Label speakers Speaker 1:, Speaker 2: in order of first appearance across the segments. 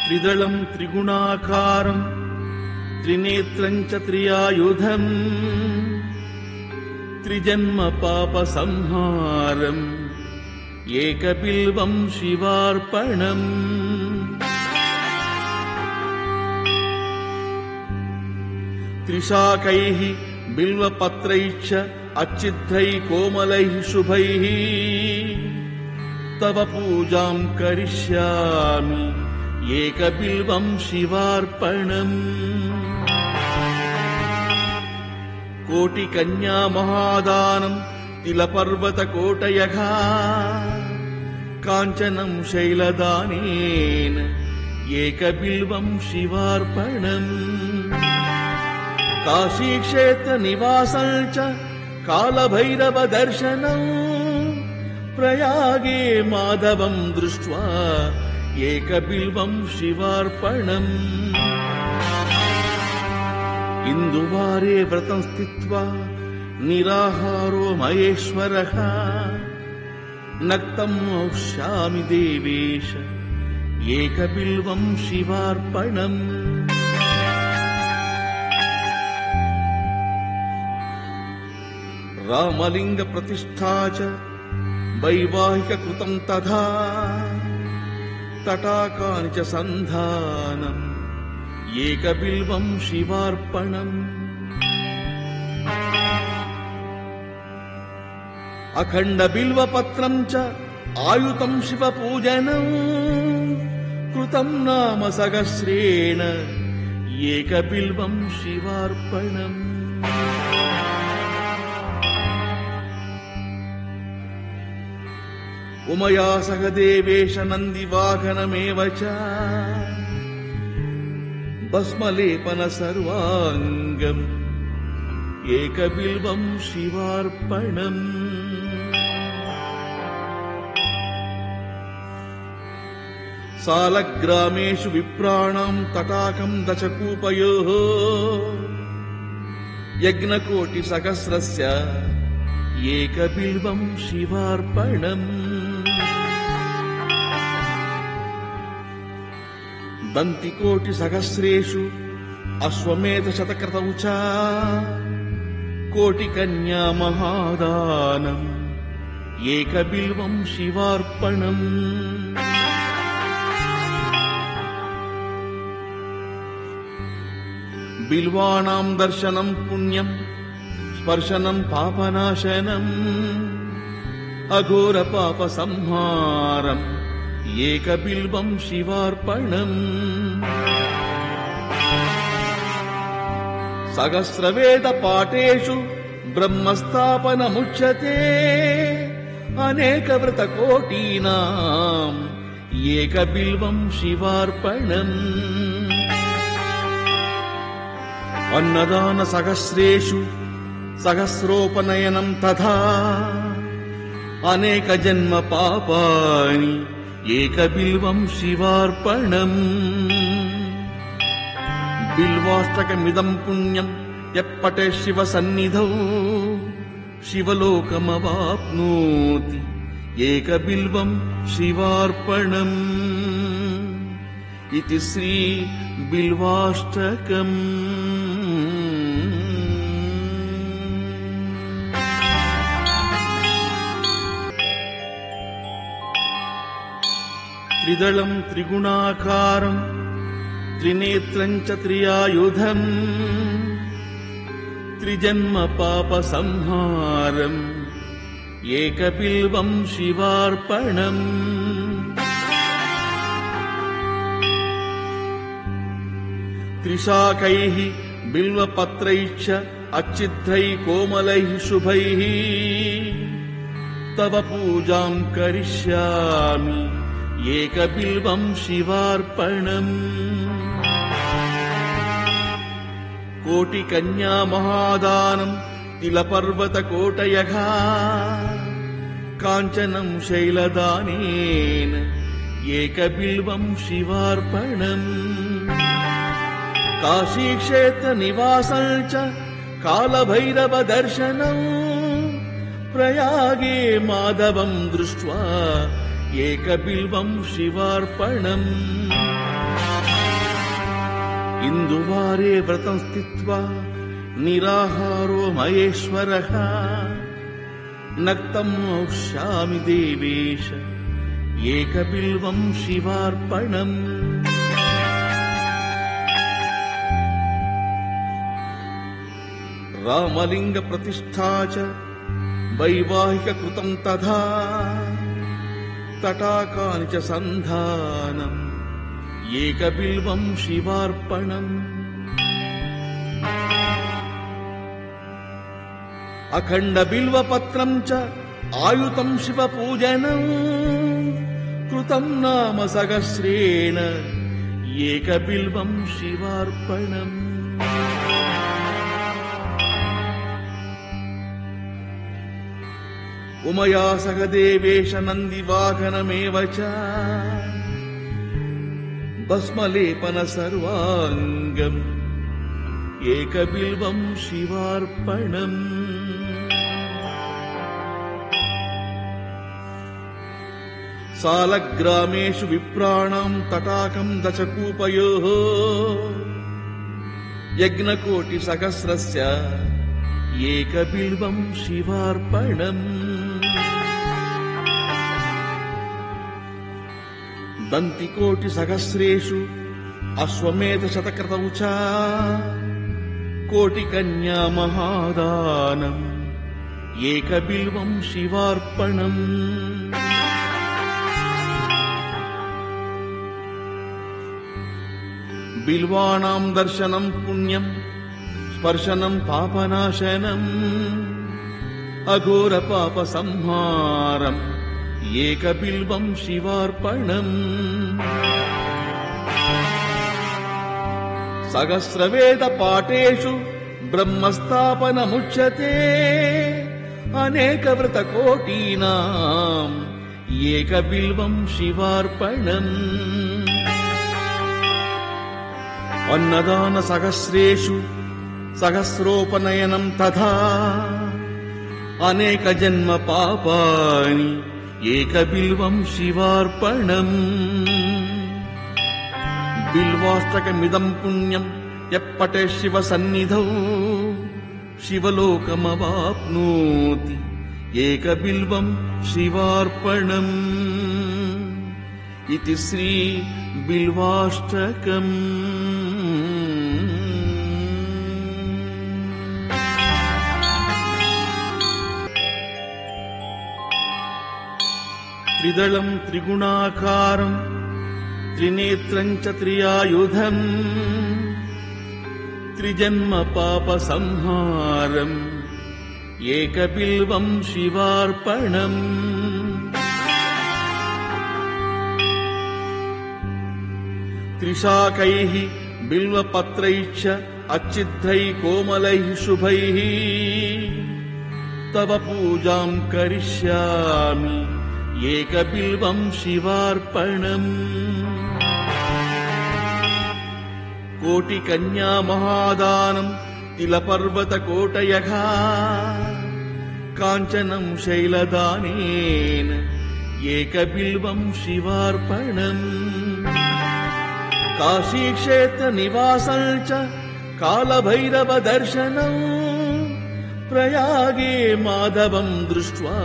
Speaker 1: त्रिदलं त्रिगुणाकारं त्रिनेत्रं च त्रियायुधम् त्रिजन्म पापसंहारम् एकबिल्वं शिवार्पणम्। त्रिशाकैः बिल्वपत्रैश्च अच्छिद्रैः कोमलैः शुभैः तव पूजां करिष्यामि एकबिल्वं शिवार्पणम्। कोटिकन्या महादानं तिलपर्वतकोटयः काञ्चनं शैलदानेन एकबिल्वं शिवार्पणम्। काशीक्षेत्रनिवासं च कालभैरवदर्शनम् प्रयागे माधवं दृष्ट्वा एकबिल्वं शिवार्पणम्। इन्दुवारे व्रतं स्थित्वा निराहारो महेश्वरः नक्तं औष्यामि देवेश एकबिल्वं शिवार्पणम्। रामलिङ्गप्रतिष्ठा च वैवाहिककृतं तथा तटाकानि च सन्धानम् एकबिल्वं शिवार्पणम्। अखण्डबिल्वपत्रं च आयुतं शिवपूजनम् कृतं नाम सहस्रेण एकबिल्वं शिवार्पणम्। उमया सह देवेश नन्दिवाहनमेव च भस्मलेपन सर्वाङ्गम् एकबिल्वं शिवार्पणम्। सालग्रामेषु विप्राणां तटाकं दशकूपयोः यज्ञकोटिसहस्रस्य एकबिल्वं शिवार्पणम्। दन्तिकोटिसहस्रेषु अश्वमेधशतक्रतौ च कोटिकन्या महादानम् एकबिल्वं शिवार्पणम्। बिल्वानां दर्शनं पुण्यं स्पर्शनं पापनाशनम् अघोरपापसंहारम् एकबिल्वं शिवार्पणम्। सहस्रवेदपाठेषु ब्रह्मस्थापनमुच्यते अनेकव्रतकोटीनाम् एकबिल्वं शिवार्पणम्। अन्नदानसहस्रेषु सहस्रोपनयनं तथा अनेकजन्म पापानि एकबिल्वं शिवार्पणम्। बिल्वाष्टकमिदं पुण्यं यः पठेत् शिवसन्निधौ शिवलोकमवाप्नोति एकबिल्वं शिवार्पणम्। इति श्री बिल्वाष्टकम्। त्रिदलं त्रिगुणाकारं त्रिनेत्रं च त्रियायुधम् त्रिजन्म पापसंहारम् एकबिल्वं शिवार्पणम्। त्रिशाकैः बिल्वपत्रैश्च अच्छिद्रैः कोमलैः शुभैः तव पूजां करिष्यामि एकबिल्वं शिवार्पणम्। कोटिकन्या महादानं तिलपर्वतकोटयः काञ्चनं शैलदानेन एकबिल्वं शिवार्पणम्। काशीक्षेत्रनिवासं च कालभैरवदर्शनम् प्रयागे माधवं दृष्ट्वा एकबिल्वं शिवार्पणम्। ఇందువారే వ్రతం స్థిత్వా నిరాహారో మహేశ్వరః నక్తం మోక్ష్యామి దేవేశ ఏకబిల్వం శివార్పణం. రామలింగ ప్రతిష్ఠా చ వైవాహిక కృతం తథా తటాకాని చ సంధానం ఏకబిల్వం శివార్పణం. అఖండ బిల్వపత్రం చ ఆయుతం శివ పూజనం కృతం నామ సహస్రేణ ఏకబిల్వం శివార్పణం. ఉమయా సహ దేవేశ నందివాహనమేవ చ భస్మలేపన సర్వాంగం ఏకబిల్వం శివార్పణం. సాలగ్రామేషు విప్రాణాం తటాకం దశకూపయోః యజ్ఞకోటి సహస్రస్య ఏకబిల్వం శివార్పణం. దంతికోటి సహస్రేషు అశ్వమేధ శతక్రతౌ చ కోటి కన్యా మహాదానం ఏకబిల్వం శివార్పణం. బిల్వానాం దర్శనం పుణ్యం స్పర్శనం పాపనాశనం అఘోర పాప సంహారం ఏకబిల్వం శివార్పణం. సహస్రవేద పాఠేషు బ్రహ్మస్థాపనముచ్యతే అనేక వ్రత కోటీనాం ఏకబిల్వం శివార్పణం. అన్నదాన సహస్రేషు సహస్రోపనయనం తథా అనేక జన్మ పాపాని ఏకబిల్వం శివార్పణం. బిల్వాష్టకమిదం పుణ్యం యప్పటే శివ సన్నిధౌ శివలోకమవాప్నోతి ఏకబిల్వం శివార్పణం. ఇది శ్రీ బిల్వాష్టకం. త్రిదళం త్రిగుణాకారం త్రినేత్రం చ త్రియాయుధం త్రిజన్మ పాప సంహారం ఏకబిల్వం శివార్పణం. త్రిశాకైః బిల్వపత్రైశ్చ అచ్ఛిద్రైః కోమలైః శుభైః తవ పూజాం కరిష్యామి ఏకబిల్వం శివార్పణం. కోటి కన్యా మహాదానం తిలపర్వత కోటయః కాంచనం శైలదానేన ఏకబిల్వం శివార్పణం. కాశీక్షేత్ర నివాసం చ కాలభైరవ దర్శనం ప్రయాగే మాధవం దృష్ట్వా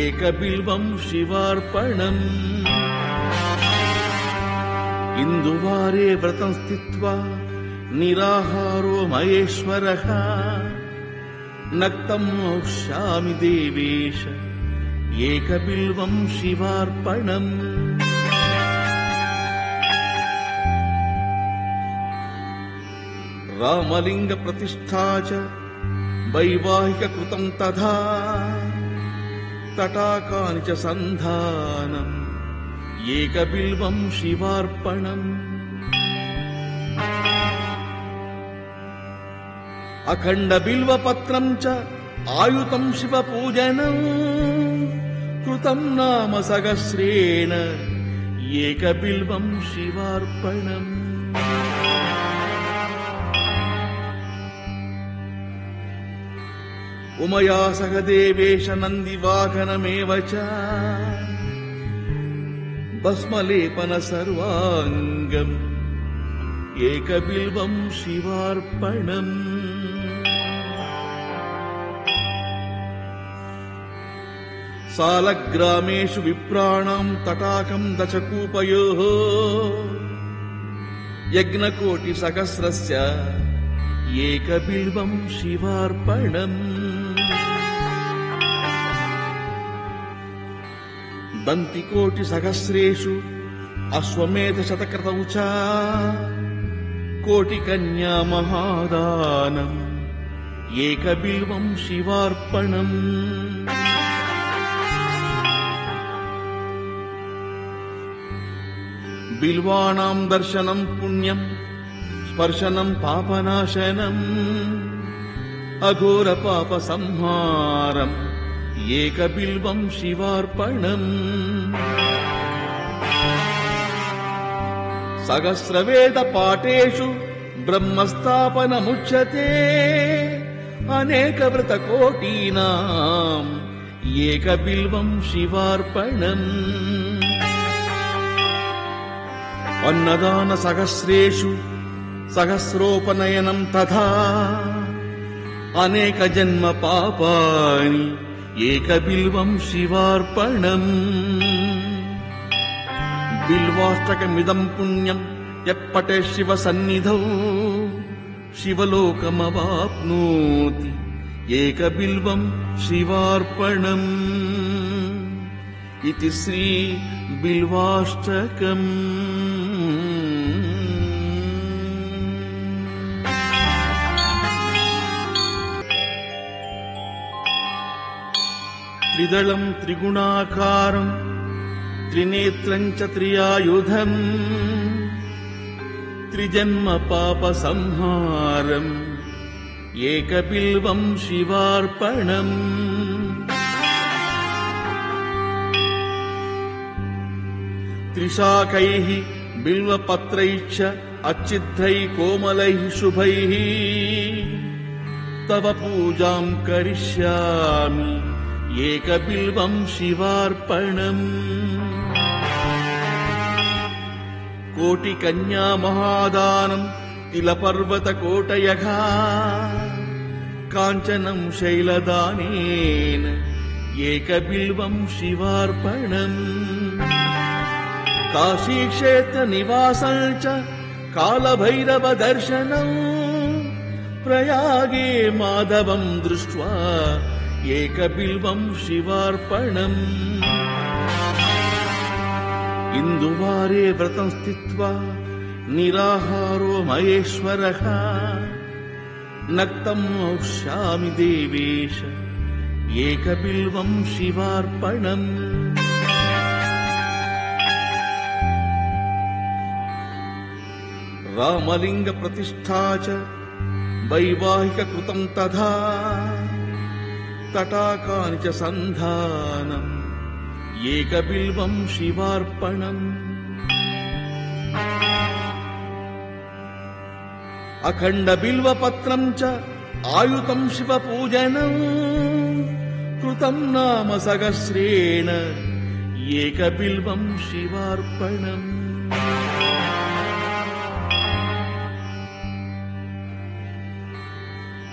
Speaker 1: ఏకబిల్వం శివార్పణం. ఇందువారే వ్రతం స్థిత్వా నిరాహారో మహేశ్వరః నక్తం మోక్ష్యామి దేవేశ ఏకబిల్వం శివార్పణం. రామలింగ ప్రతిష్ఠా చ వైవాహిక కృతం తథా తటాకాని చ సంధానం ఏకబిల్వం శివార్పణం. అఖండ బిల్వపత్రం చ ఆయుతం శివ పూజనం కృతం నామ సహస్రేణ ఏకబిల్వం శివార్పణం. ఉమయా సహ దేవేశ నందివాహనమేవ చ భస్మలేపన సర్వాంగం ఏకబిల్వం శివార్పణం. సాలగ్రామేషు విప్రాణాం తటాకం దశకూపయోః యజ్ఞకోటి సహస్రస్య ఏకబిల్వం శివార్పణం. దంతికోటి సహస్రేషు అశ్వమేధ శతకృతౌ చ కోటి కన్యా మహాదానం ఏకబిల్వం శివార్పణం. బిల్వానాం దర్శనం పుణ్యం స్పర్శనం పాపనాశనం అఘోర పాప సంహారం ఏకబిల్వం శివార్పణం. సహస్రవేద పాఠేషు బ్రహ్మస్థాపనముచ్యతే అనేక వ్రత కోటీనాం ఏకబిల్వం శివార్పణం. అన్నదాన సహస్రేషు సహస్రోపనయనం తథా అనేక జన్మ పాపాని ఏకబిల్వం శివార్పణం. బిల్వాష్టకమిదం పుణ్యం యప్పటే శివ సన్నిధౌ శివలోకమవాప్నోతి ఏకబిల్వం శివార్పణం. ఇతి శ్రీ బిల్వాష్టకం. త్రిదళం త్రిగుణాకారం త్రినేత్రం చ త్రియాయుధం త్రిజన్మ పాప సంహారం ఏకబిల్వం శివార్పణం. త్రిశాకైః బిల్వపత్రైశ్చ అచ్ఛిద్రైః కోమలైః శుభైః తవ పూజాం కరిష్యామి ఏకబిల్వం శివార్పణం. కోటి కన్యా మహాదానం తిలపర్వత కోటయః కాంచనం శైలదానేన ఏకబిల్వం శివార్పణం. కాశీక్షేత్ర నివాసం చ కాలభైరవ దర్శనం ప్రయాగే మాధవం దృష్ట్వా ఏకబిల్వం శివార్పణం. ఇందువారే వ్రతం స్థిత్వా నిరాహారో మహేశ్వరః నక్తం ఔష్యామి దేవేశ ఏకబిల్వం శివార్పణం. రామలింగ ప్రతిష్ఠా చ వైవాహిక కృతం తథా తటాకాని చ సంధానం ఏకబిల్వం శివార్పణం. అఖండ బిల్వపత్రం చ ఆయుతం శివ పూజనం కృతం నామ సహస్రేణ ఏకబిల్వం శివార్పణం.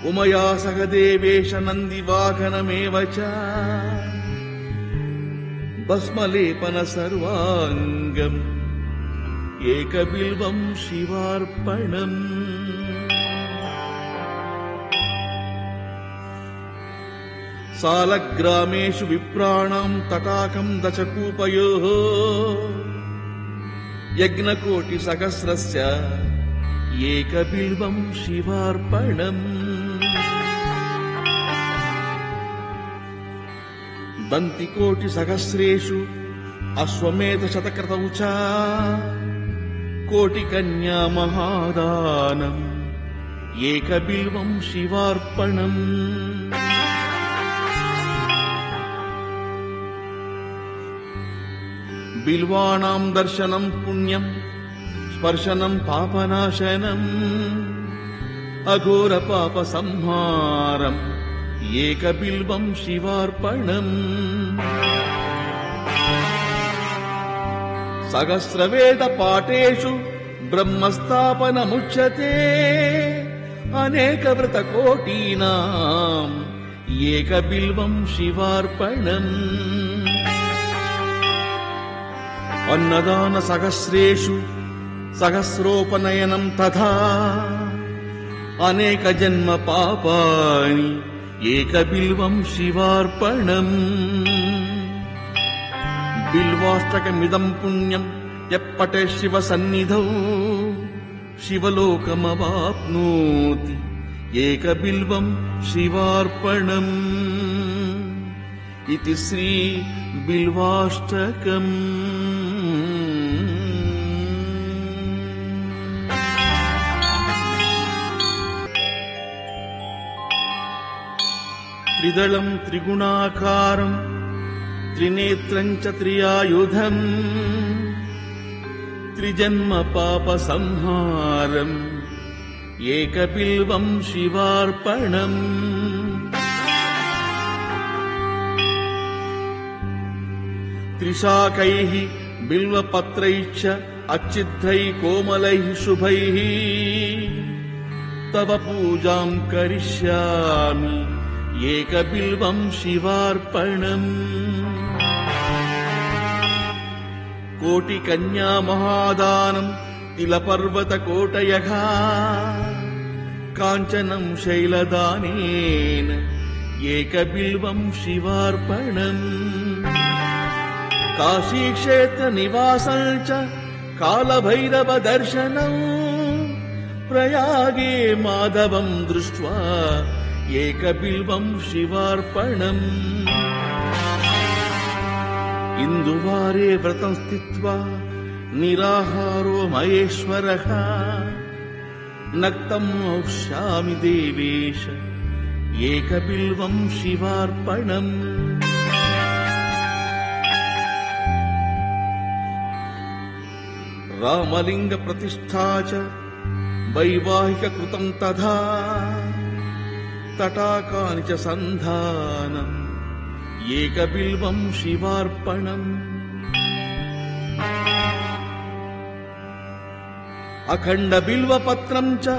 Speaker 1: ఉమయా సహ దేవేశ నందివాహనమేవ చ భస్మలేపన సర్వాంగం ఏకబిల్వం శివార్పణం. సాలగ్రామేషు విప్రాణాం తటాకం దశకూపయోః యజ్ఞకోటి సహస్రస్య ఏకబిల్వం శివార్పణం. దంతికోటి సహస్రేషు అశ్వమేధ శతకృతౌ చ కోటి కన్యా మహాదానం ఏకబిల్వం శివార్పణం. బిల్వానాం దర్శనం పుణ్యం స్పర్శనం పాపనాశనం అఘోర పాప సంహారం ఏకబిల్వం శివార్పణం. సహస్రవేద పాఠేషు బ్రహ్మస్థాపనముచ్యతే అనేకవ్రతకోటీనాం ఏకబిల్వం శివార్పణం. అన్నదాన సహస్రేషు సహస్రోపనయనం తథా అనేక జన్మ పాపాని ఏకబిల్వం శివార్పణం. బిల్వాష్టకమిదం పుణ్యం యప్పటే శివ సన్నిధౌ శివలోకమవాప్నోతి ఏకబిల్వం శివార్పణం. ఇది శ్రీ బిల్వాష్టకం. త్రిదళం త్రిగుణాకారం త్రినేత్రం చ త్రియాయుధం త్రిజన్మ పాప సంహారం ఏకబిల్వం శివార్పణం. త్రిశాకైః బిల్వపత్రైశ్చ అచ్ఛిద్రైః కోమలైః శుభైః తవ పూజాం కరిష్యామి ఏకబిల్వం శివార్పణం. కోటి కన్యా మహాదానం తిలపర్వత కోటయః కాంచనం శైలదానేన ఏకబిల్వం శివార్పణం. కాశీక్షేత్ర నివాసం చ కాలభైరవ దర్శనం ప్రయాగే మాధవం దృష్ట్వా ఏకబిల్వం శివార్పణం. ఇందువారే వ్రతం స్థిత్వా నిరాహారో మహేశ్వరః నక్తం ఔష్యామి దేవేశ ఏకబిల్వం శివార్పణం. రామలింగ ప్రతిష్ఠా చ వైవాహిక కృతం తథా తటాకాని చ సంధానం ఏకబిల్వం శివార్పణం. అఖండ బిల్వపత్రం చ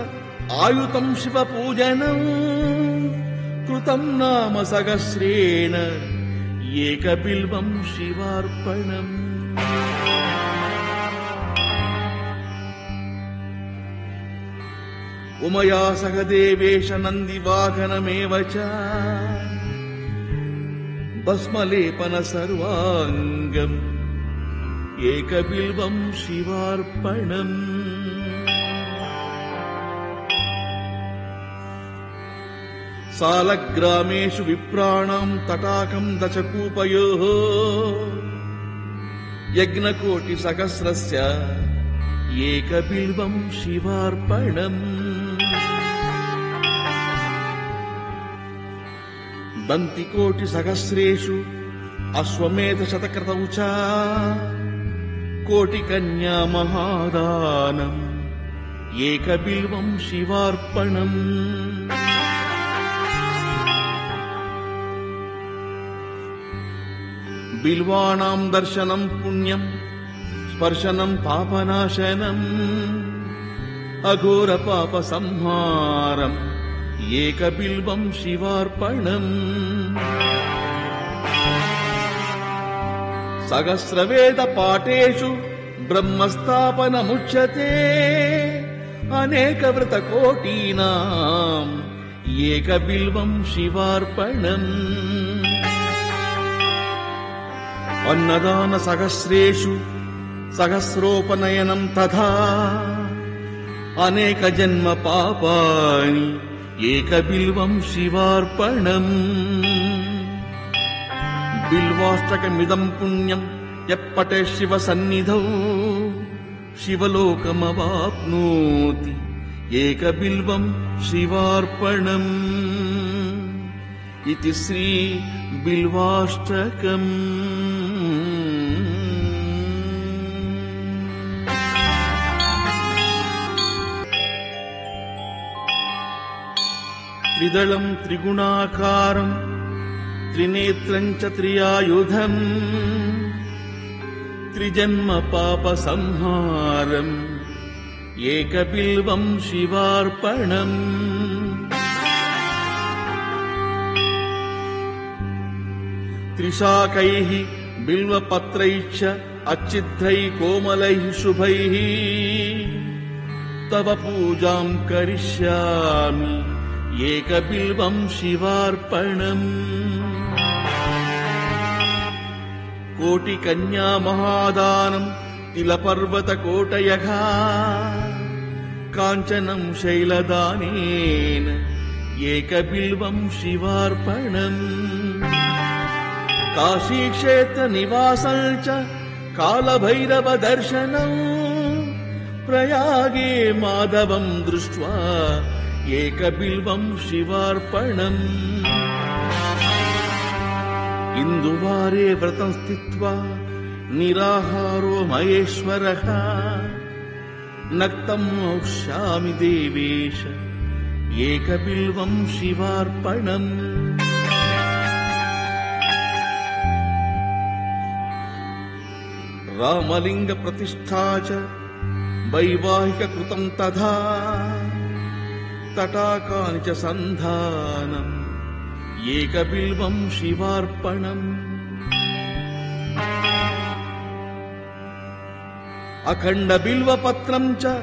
Speaker 1: ఆయుతం శివ పూజనం కృతం నామ సహస్రేణ ఏకబిల్వం శివార్పణం. ఉమయా సహ దేవేశ నందివాహనమేవ చ భస్మలేపన సర్వాంగం ఏకబిల్వం శివార్పణం. సాలగ్రామేషు విప్రాణాం తటాకం దశకూపయోః యజ్ఞకోటి సహస్రస్య ఏకబిల్వం శివార్పణం. దంతికోటి సహస్రేషు అశ్వమేధ శతక్రతౌ చ కోటి కన్యా మహాదానం ఏకబిల్వం శివార్పణం. బిల్వాణాం దర్శనం పుణ్యం స్పర్శనం పాపనాశనం అఘోర పాప సంహారం ఏకబిల్వం శివార్పణం. సహస్రవేద పాఠేషు బ్రహ్మస్థాపనముచ్యతే అనేకవ్రతకోటీనాం ఏకబిల్వం శివార్పణం. అన్నదాన సహస్రేషు సహస్రోపనయనం తథా అనేక జన్మ పాపాని ఏకబిల్వం శివార్పణం. బిల్వాష్టకమిదం పుణ్యం యప్పటే శివ సన్నిధౌ శివలోకమవాప్నోతి ఏకబిల్వం శివార్పణం. ఇది శ్రీ బిల్వాష్టకం. త్రిదళం త్రిగుణాకారం త్రినేత్రం చ త్రియాయుధం త్రిజన్మ పాప సంహారం ఏకబిల్వం శివార్పణం. త్రిశాకైః బిల్వపత్రైశ్చ అచ్చిద్రైః కోమలైః శుభైః తవ పూజాం కరిష్యామి ఏకబిల్వం శివార్పణం. కోటికన్యా మహాదానం తిలపర్వతకోటయః కాంచనం శైలదానేన ఏకబిల్వం శివార్పణం. కాశీక్షేత్ర నివాసం చ కాలభైరవ దర్శనం ప్రయాగే మాధవం దృష్ట్వా ఏకబిల్వం శివార్పణం. ఇందువారే వ్రతం స్థిత్వా నిరాహారో మహేశ్వరః నక్తం ఔష్యామి దేవేశ ఏకబిల్వం శివార్పణం. రామలింగ ప్రతిష్ఠా చ వైవాహిక కృతం తథా తటాకాని చ సంధానం ఏకబిల్వం శివార్పణం. అఖండ బిల్వపత్రం చ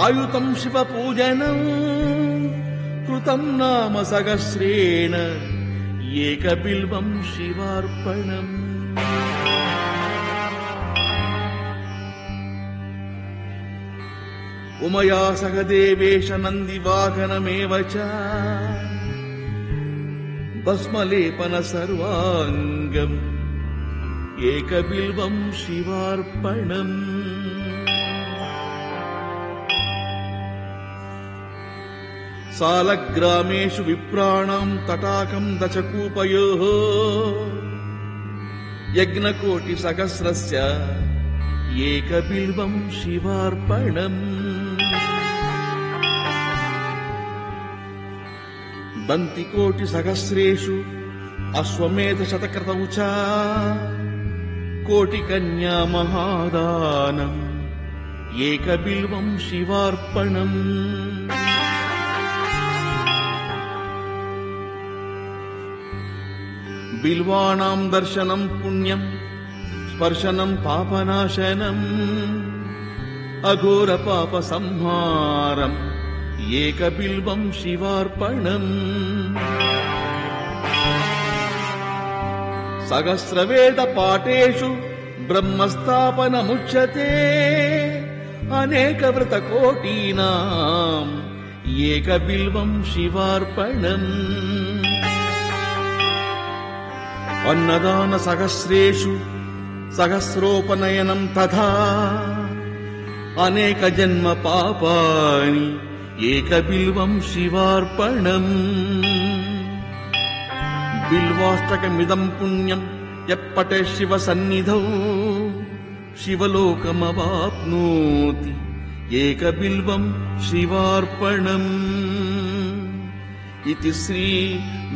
Speaker 1: ఆయుతం శివ పూజనం కృతం నామ సహస్రేణ ఏకబిల్వం శివార్పణం. ఉమయా సహ దేవేశ నందివాహనమేవ చ భస్మలేపన సర్వాంగం ఏకబిల్వం శివార్పణం. సాలగ్రామేషు విప్రాణాం తటాకం దశకూపయోః యజ్ఞకోటి సహస్రస్య ఏకబిల్వం శివార్పణం. దంతికోటి సహస్రేషు అశ్వమేధ శతక్రతౌ చ కోటికన్యా మహాదానం ఏకబిల్వం శివార్పణం. బిల్వానాం దర్శనం పుణ్యం స్పర్శనం పాపనాశనం అఘోర పాప సంహారం ఏకబిల్వం శివార్పణం. సహస్రవేద పాఠేషు బ్రహ్మస్థాపనముచ్యతే అనేక వ్రత కోటీనాం ఏకబిల్వం శివార్పణం. అన్నదాన సహస్రేషు సహస్రోపనయనం తథా అనేక జన్మ పాపాని ఏకబిల్వం శివార్పణం. బిల్వాష్టకమిదం పుణ్యం యప్పటే శివ సన్నిధౌ శివలోకమవాప్నోతి ఏకబిల్వం శివార్పణం. ఇతి శ్రీ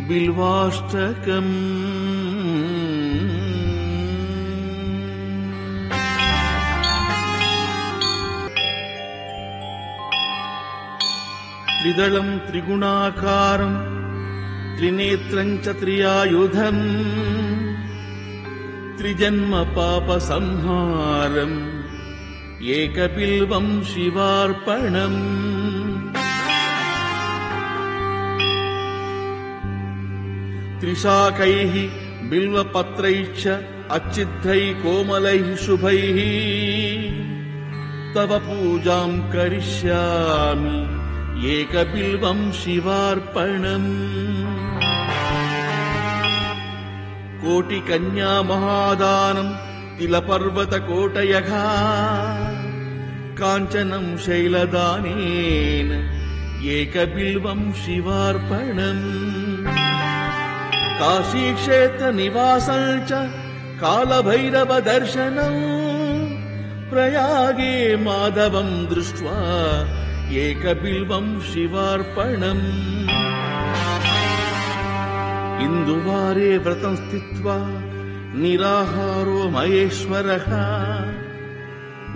Speaker 1: బిల్వాష్టకం. త్రిదళం త్రిగుణాకారం త్రినేత్రం చ త్రియాయుధం త్రిజన్మ పాప సంహారం ఏకబిల్వం శివార్పణం. త్రిశాకైః బిల్వపత్రైశ్చ అచ్చిద్రైః కోమలైః శుభైః తవ పూజాం కరిష్యామి ఏకబిల్వం శివార్పణం. కోటికన్యా మహాదానం తిలపర్వతకోటయః కాంచనం శైలదానేన ఏకబిల్వం శివార్పణం. కాశీక్షేత్ర నివాసం చ కాలభైరవ దర్శనం ప్రయాగే మాధవం దృష్ట్వా ఏకబిల్వం శివార్పణం. ఇందువారే వ్రతం స్థిత్వా నిరాహారో మహేశ్వరః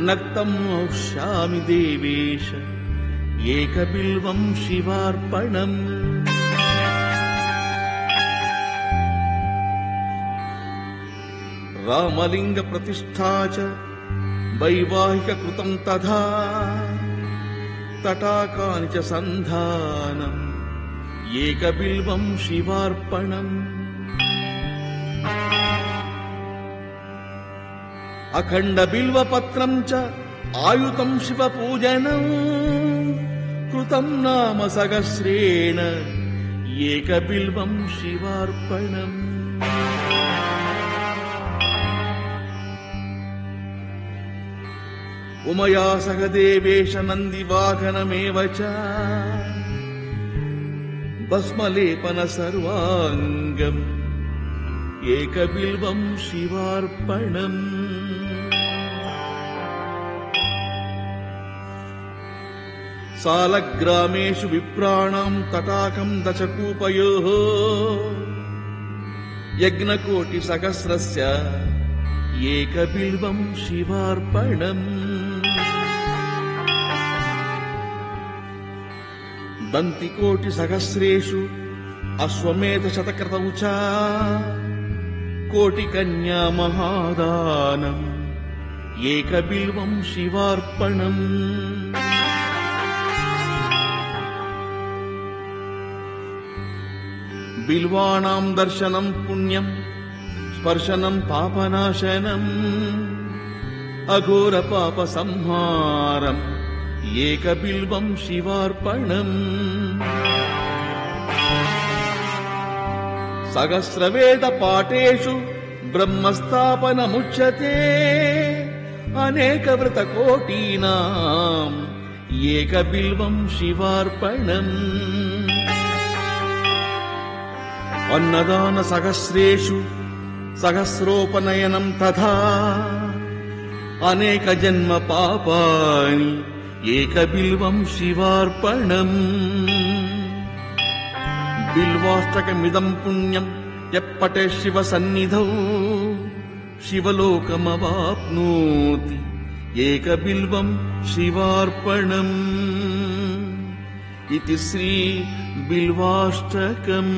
Speaker 1: నక్తం ఔష్యామి దేవేశ ఏకబిల్వం శివార్పణం. రామలింగ ప్రతిష్ఠా చ వైవాహిక కృతం తథా తటాకాని చ సంధానం ఏకబిల్వం శివార్పణం. అఖండ బిల్వపత్రం చ ఆయుతం శివ పూజనం కృతం నామ సహస్రేణ ఏకబిల్వం శివార్పణం. ఉమయా సహ దేవేశ నందివాహనమేవ చ భస్మలేపన సర్వాంగం ఏకబిల్వం శివార్పణం. సాలగ్రామేషు విప్రాణాం తటాకం దశకూపయోః యజ్ఞకోటి సహస్రస్య ఏకబిల్వం శివార్పణం. దంతికోటి సహస్రేషు అశ్వమేధ శతక్రతౌ చ కోటి కన్యా మహాదానం ఏకబిల్వం శివార్పణం. బిల్వానాం దర్శనం పుణ్యం స్పర్శనం పాపనాశనం అఘోర పాప సంహారం ఏకబిల్వం శివార్పణం. సహస్రవేద పాఠేషు బ్రహ్మస్థాపనముచ్యతే అనేక వ్రత కోటీనాం ఏకబిల్వం శివార్పణం. అన్నదాన సహస్రేషు సహస్రోపనయనం తథా అనేక జన్మ పాపాని ఏకబిల్వం శివార్పణం. బిల్వాష్టకమిదం పుణ్యం యప్పటే శివ సన్నిధౌ శివలోకమవాప్నోతి ఏకబిల్వం శివార్పణం. ఇది శ్రీ బిల్వాష్టకం.